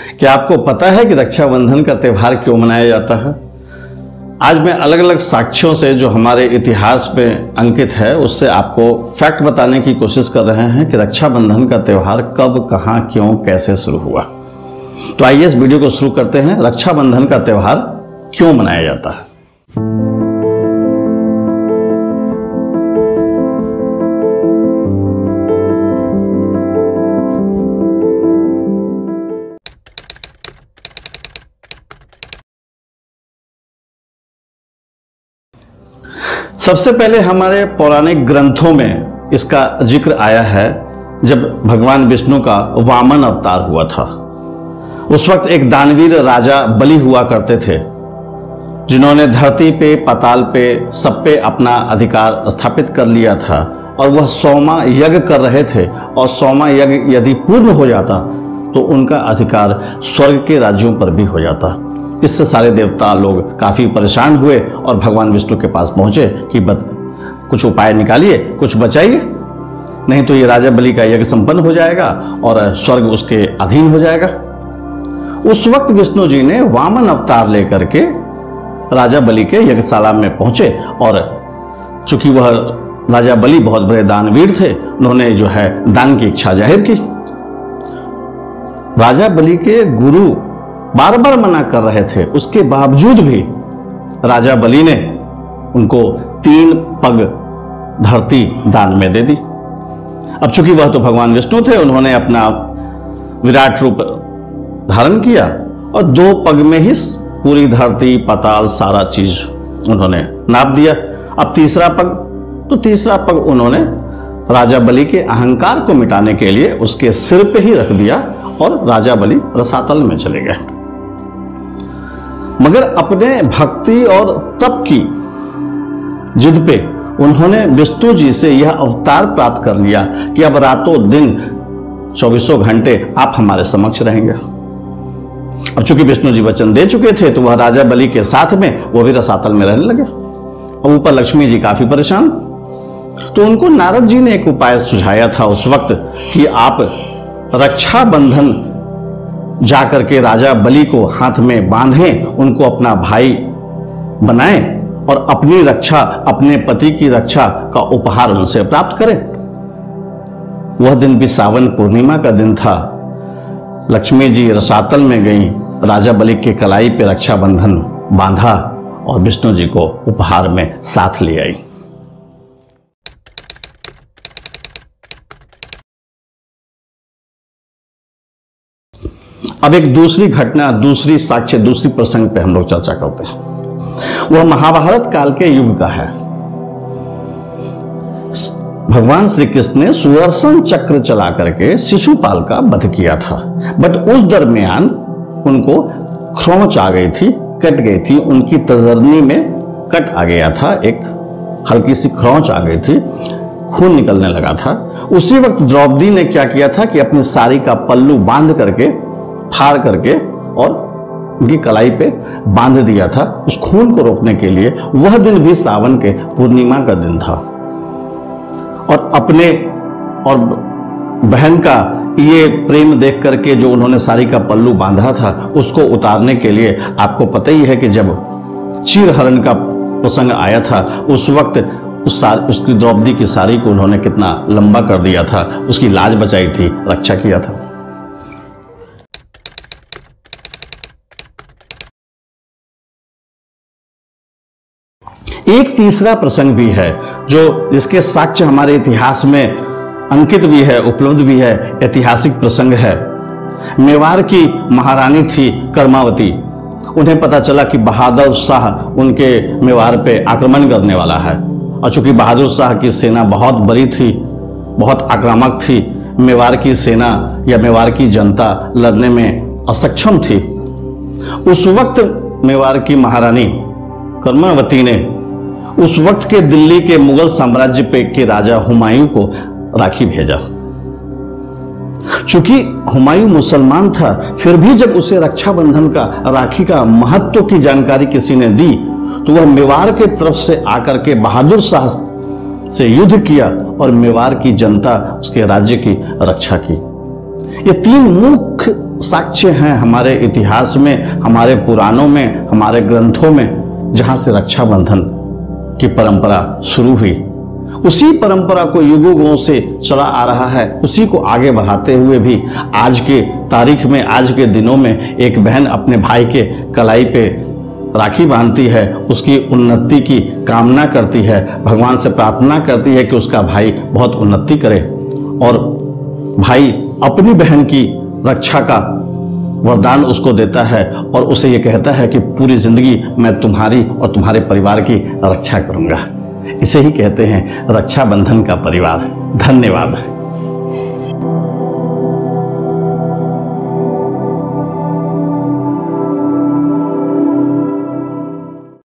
क्या आपको पता है कि रक्षाबंधन का त्यौहार क्यों मनाया जाता है? आज मैं अलग अलग साक्ष्यों से जो हमारे इतिहास में अंकित है उससे आपको फैक्ट बताने की कोशिश कर रहे हैं कि रक्षाबंधन का त्यौहार कब, कहां, क्यों, कैसे शुरू हुआ। तो आइए इस वीडियो को शुरू करते हैं। रक्षाबंधन का त्यौहार क्यों मनाया जाता है? सबसे पहले हमारे पौराणिक ग्रंथों में इसका जिक्र आया है जब भगवान विष्णु का वामन अवतार हुआ था। उस वक्त एक दानवीर राजा बलि हुआ करते थे जिन्होंने धरती पे, पाताल पे, सब पे अपना अधिकार स्थापित कर लिया था और वह 100वां यज्ञ कर रहे थे और 100वां यज्ञ यदि पूर्ण हो जाता तो उनका अधिकार स्वर्ग के राज्यों पर भी हो जाता। इससे सारे देवता लोग काफी परेशान हुए और भगवान विष्णु के पास पहुंचे कि कुछ उपाय निकालिए, कुछ बचाइए, नहीं तो ये राजा बलि का यज्ञ संपन्न हो जाएगा और स्वर्ग उसके अधीन हो जाएगा। उस वक्त विष्णु जी ने वामन अवतार लेकर के राजा बलि के यज्ञशाला में पहुंचे और चूंकि वह राजा बलि बहुत बड़े दानवीर थे, उन्होंने जो है दान की इच्छा जाहिर की। राजा बलि के गुरु बार बार मना कर रहे थे, उसके बावजूद भी राजा बलि ने उनको 3 पग धरती दान में दे दी। अब चूंकि वह तो भगवान विष्णु थे, उन्होंने अपना विराट रूप धारण किया और 2 पग में ही पूरी धरती, पाताल, सारा चीज उन्होंने नाप दिया। अब तीसरा पग उन्होंने राजा बलि के अहंकार को मिटाने के लिए उसके सिर पे ही रख दिया और राजा बलि रसातल में चले गए। मगर अपने भक्ति और तप की जिद पे उन्होंने विष्णु जी से यह अवतार प्राप्त कर लिया कि अब रातों दिन 24 घंटे आप हमारे समक्ष रहेंगे। अब चूंकि विष्णु जी वचन दे चुके थे तो वह राजा बलि के साथ में वो भी रसातल में रहने लगे। अब ऊपर लक्ष्मी जी काफी परेशान, तो उनको नारद जी ने एक उपाय सुझाया था उस वक्त कि आप रक्षाबंधन जाकर के राजा बलि को हाथ में बांधें, उनको अपना भाई बनाएं और अपनी रक्षा, अपने पति की रक्षा का उपहार उनसे प्राप्त करें। वह दिन भी सावन पूर्णिमा का दिन था। लक्ष्मी जी रसातल में गईं, राजा बलि के कलाई पे रक्षाबंधन बांधा और विष्णु जी को उपहार में साथ ले आई। अब एक दूसरी घटना, दूसरी साक्ष्य, दूसरी प्रसंग पे हम लोग चर्चा करते हैं। वह महाभारत काल के युग का है। भगवान श्री कृष्ण ने सुदर्शन चक्र चला करके शिशुपाल का वध किया था, बट उस दरमियान उनको खरोंच आ गई थी, कट गई थी, उनकी तजरनी में कट आ गया था, एक हल्की सी खरोंच आ गई थी, खून निकलने लगा था। उसी वक्त द्रौपदी ने क्या किया था कि अपनी साड़ी का पल्लू बांध करके, फाड़ करके और उनकी कलाई पे बांध दिया था उस खून को रोकने के लिए। वह दिन भी सावन के पूर्णिमा का दिन था और अपने और बहन का ये प्रेम देख करके जो उन्होंने साड़ी का पल्लू बांधा था उसको उतारने के लिए, आपको पता ही है कि जब चीरहरण का प्रसंग आया था उस वक्त उसकी द्रौपदी की साड़ी को उन्होंने कितना लंबा कर दिया था, उसकी लाज बचाई थी, रक्षा किया था। एक तीसरा प्रसंग भी है जो जिसके साक्ष्य हमारे इतिहास में अंकित भी है, उपलब्ध भी है, ऐतिहासिक प्रसंग है। मेवाड़ की महारानी थी कर्मावती। उन्हें पता चला कि बहादुर शाह उनके मेवाड़ पे आक्रमण करने वाला है और चूंकि बहादुर शाह की सेना बहुत बड़ी थी, बहुत आक्रामक थी, मेवाड़ की सेना या मेवाड़ की जनता लड़ने में असक्षम थी। उस वक्त मेवाड़ की महारानी कर्मावती ने उस वक्त के दिल्ली के मुगल साम्राज्य पे के राजा हुमायूं को राखी भेजा। चूंकि हुमायूं मुसलमान था, फिर भी जब उसे रक्षाबंधन का, राखी का महत्व की जानकारी किसी ने दी तो वह मेवाड़ के तरफ से आकर के बहादुर शाह से युद्ध किया और मेवाड़ की जनता, उसके राज्य की रक्षा की। ये तीन मुख्य साक्ष्य हैं हमारे इतिहास में, हमारे पुराणों में, हमारे ग्रंथों में, जहां से रक्षाबंधन की परंपरा शुरू हुई। उसी परंपरा को युगों से चला आ रहा है, उसी को आगे बढ़ाते हुए भी आज के तारीख में, आज के दिनों में एक बहन अपने भाई के कलाई पे राखी बांधती है, उसकी उन्नति की कामना करती है, भगवान से प्रार्थना करती है कि उसका भाई बहुत उन्नति करे, और भाई अपनी बहन की रक्षा का वरदान उसको देता है और उसे ये कहता है कि पूरी जिंदगी मैं तुम्हारी और तुम्हारे परिवार की रक्षा करूंगा। इसे ही कहते हैं रक्षाबंधन का परिवार। धन्यवाद।